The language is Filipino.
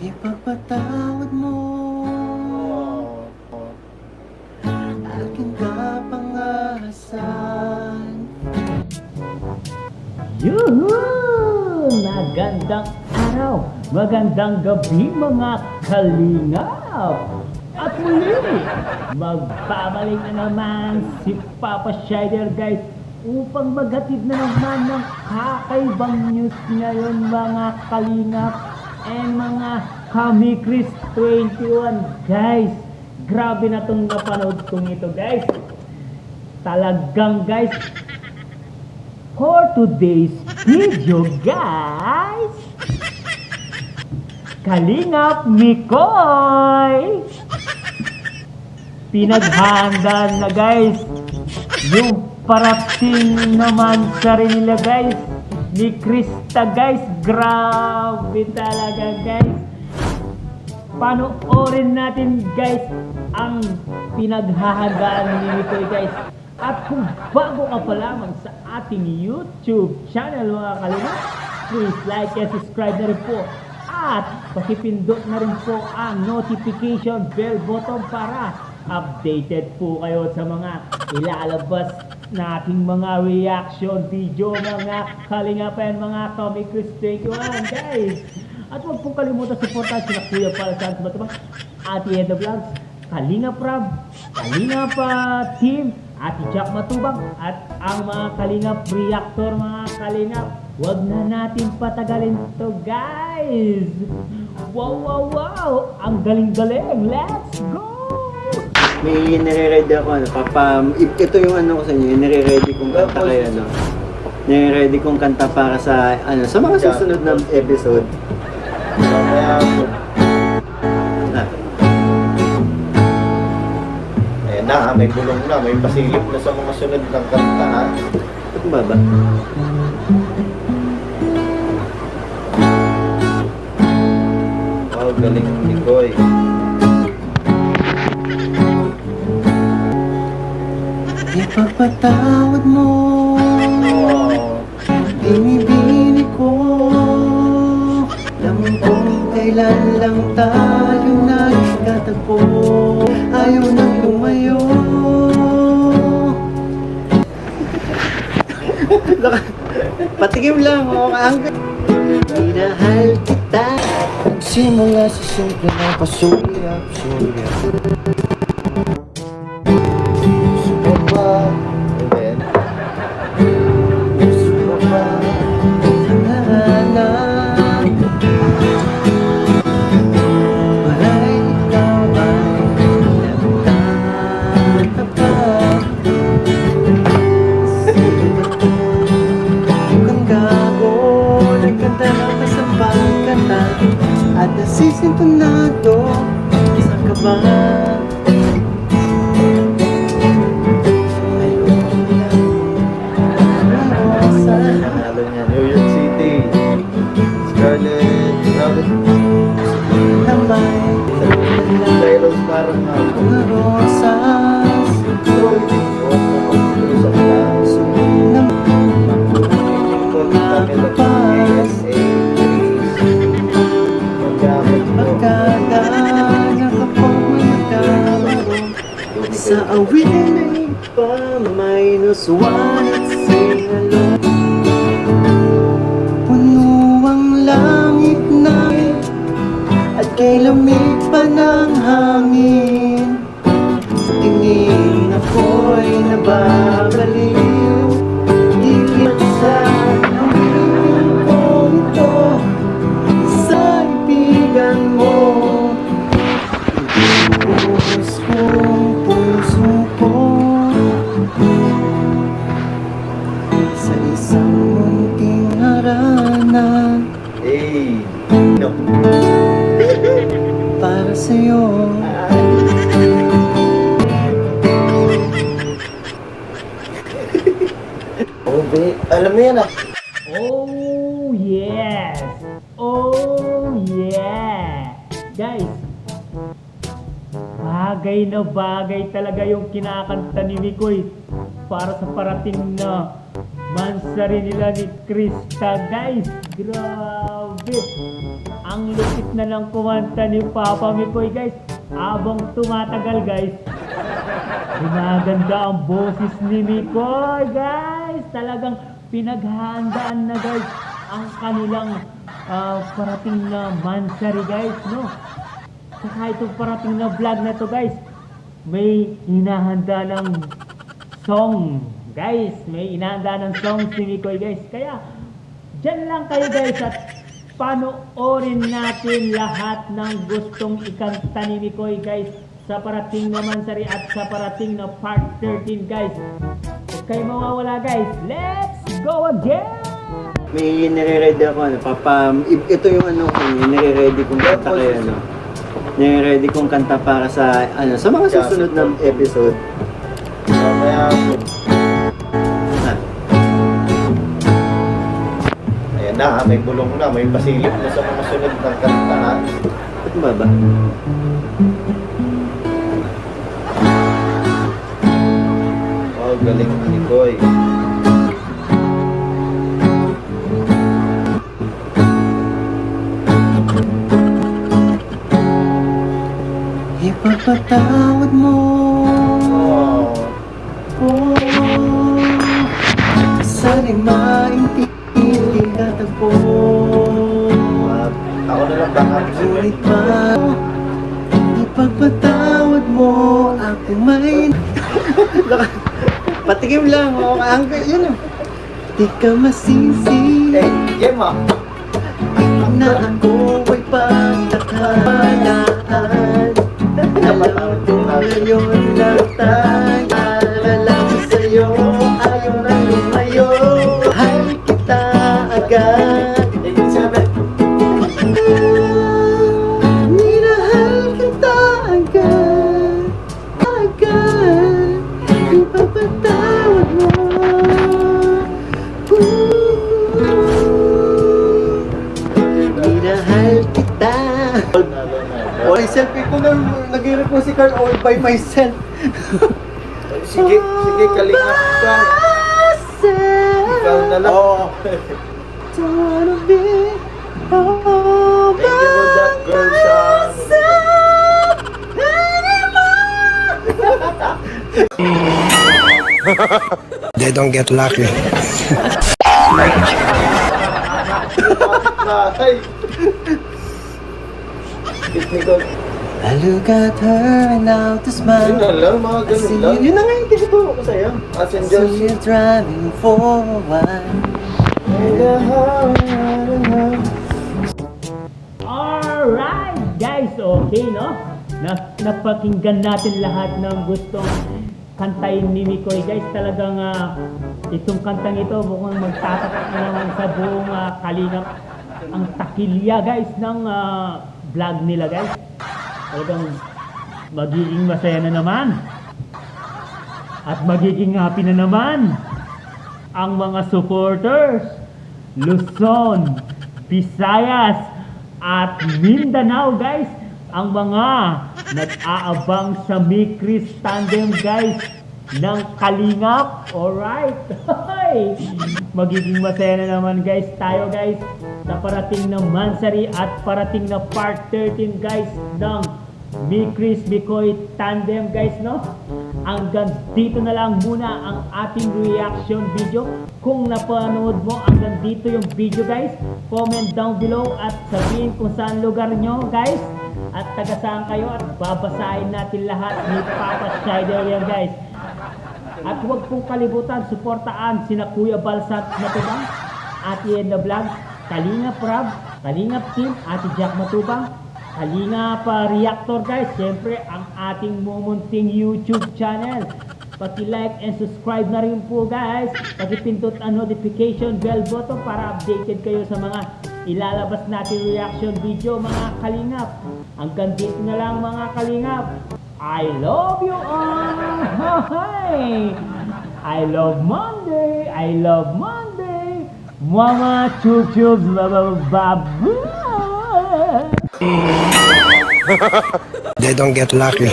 Ipagpatawad mo aking kapangasan. Yuhuu! Magandang araw, magandang gabi mga kalingap! At muli, magbabalik na naman si Papa Shider guys upang maghatid na naman ng kakaibang news ngayon mga kalingap and mga Kamikris 21 guys. Grabe na itong napanood kong ito guys. Talagang guys, for today's video guys, Kalingap Mikoy pinaghanda na guys yung parating naman sa rin nila guys ni Krista guys. Grabe talaga guys. Panoorin natin guys ang pinaghahandaan ni Mikoy guys. At kung bago ka pa lamang sa ating YouTube channel mga kalingap, please like and subscribe na rin po. At pakipindot na rin po ang notification bell button para updated po kayo sa mga ilalabas nating mga reaction video mga kalingap and mga Kamikris 21 guys. At huwag pong kalimutan supportan sila Kuya para sa ating Ate Eda Vlogs, Kalingap Rab, Kalingap Team, Ate Jack Matubang, at ang mga Kalingap Reactor mga kalingap. Huwag na natin patagalin to guys. Wow, wow, wow! Ang galing-galing! Let's go! May nire-ready ako, ito yung ano ko sa inyo, nire-ready kong kanta kayo, ano. Nire-ready kong kanta para sa, sa mga susunod na episode. Ayan na, may bulong na, may pasilip na sa mga sunod ng kanta ha. Ito ba ba? Oh, galing ni Koy. Ipagpatawad mo binibini ko, alam kong kailan lang tayo nagkatagpo. Ayaw nang lumayo. Patikim lang o hanggang minahal kita. Simula sa simple na pasuliyap-suliyap. And then, Gusto mo ba ang hanap? Para'y ikaw ay nagtatapat. Mukhang gago, nagkanta ng masamang kanta at nasisintonado sa kaba. nanalo niya, New York City. Scarlett, Robert, Cyrus parang Mga rosas pagkadaan ako magkakaroon sa awitin na iba, minus one at singalo. Puno ang langit na at kay lamig pa ng hangin. Sa tingin ako'y nababaliw. Higit sa nawin ko ito sa ibigan mo. Buhos kong puso ko sa isang munting harana Hey! No. para sa'yo. Oh, alam mo yan ah. Oh yes! Oh yeah! Guys, bagay na bagay talaga yung kinakanta ni Mikoy para sa parating na Mansari nila ni Krista, guys. Grabe. Ang lupit na ng kumanta ni Papa Mikoy, guys. Habang tumatagal, guys, gumaganda ang boses ni Mikoy, guys. Talagang pinaghahandaan na, guys, ang kanilang parating na mansari, guys, no? Saka itong parating na vlog na to, guys, may hinahanda ng song, guys. May hinahanda ng song si Mikoy, guys. Kaya, dyan lang kayo, guys, at panoorin natin lahat ng gustong ikanta ni Mikoy, guys, sa parating na mansari at sa parating na part 13, guys. Huwag kayo mawawala, guys. Let's go again! May nire-ready ako, ito yung ano ko, nire-ready kong kanta kaya, ano. Nire-ready kong kanta para sa, sa mga susunod na episode. Mamaya po. Ayan na, may bulong na, may pasilip na sa mga sunod ng kanta, ha? Ba't ba? Oh, galing ni Koy. Ipapatawad mo. Oh. Sana'y maintindihan ka tagpo. Ako na lang baka Ngunit pa, ipagpatawad mo ako may... Patikim lang, yun. Di ka masisi Gemma. na ako ay pagkakalaan. Alam ko ngayon lang tayo alam sa'yo, ayaw na lumayo. Mahal kita agad. Minahal kita agad. Ipapatawad mo. Minahal kita. Oy, selfie ko na nag-irip mo si Carl all by myself. Sige, kalingap ka. Ikaw na lang. Oh. Don't wanna be all Thank you for that girl myself anymore. They don't get lucky. Ay. Nicole. I look at her and out to Yun smile. na lang, mga ganun lang. Yun na nga yung tinuturo ko sa'yo. As in I just... see you driving for a while. Alright, guys, okay, no? Napakinggan natin lahat ng gustong kantayin ni Mikoy, guys. Talagang itong kantang ito mukhang magtatatak na naman sa buong kalingap ang takilya, guys, ng vlog nila, guys. Talagang magiging masaya na naman at magiging happy na naman ang mga supporters Luzon, Visayas at Mindanao, guys. Ang mga nag-aabang sa Mikris Tandem, guys, ng Kalingap. Alright. Magiging masaya na naman, guys, tayo, guys, sa parating na Mansari at parating na part 13, guys, ng Mikris Mikoy Tandem, guys, no? Hanggang dito na lang muna ang ating reaction video. Kung napanood mo hanggang dito yung video, guys, comment down below at sabihin kung saan lugar nyo, guys, at taga saan kayo, at babasahin natin lahat ni Papa Shider yan, guys. At huwag pong kalibutan, suportaan sina Kuya Balsat Matubang, Ate Edna Vlog, Kalingap Rab, Kalingap Team, Ate Jack Matubang, Kalingap Reactor, guys. Siyempre, ang ating mumunting YouTube channel. Paki-like and subscribe na rin po, guys. Paki-pindot ang notification bell button para updated kayo sa mga ilalabas natin reaction video, mga Kalingap. Hanggang dito na lang, mga Kalingap. I love you all! Hey! I love Monday! I love Monday! Mama chub chub babu. They don't get lucky.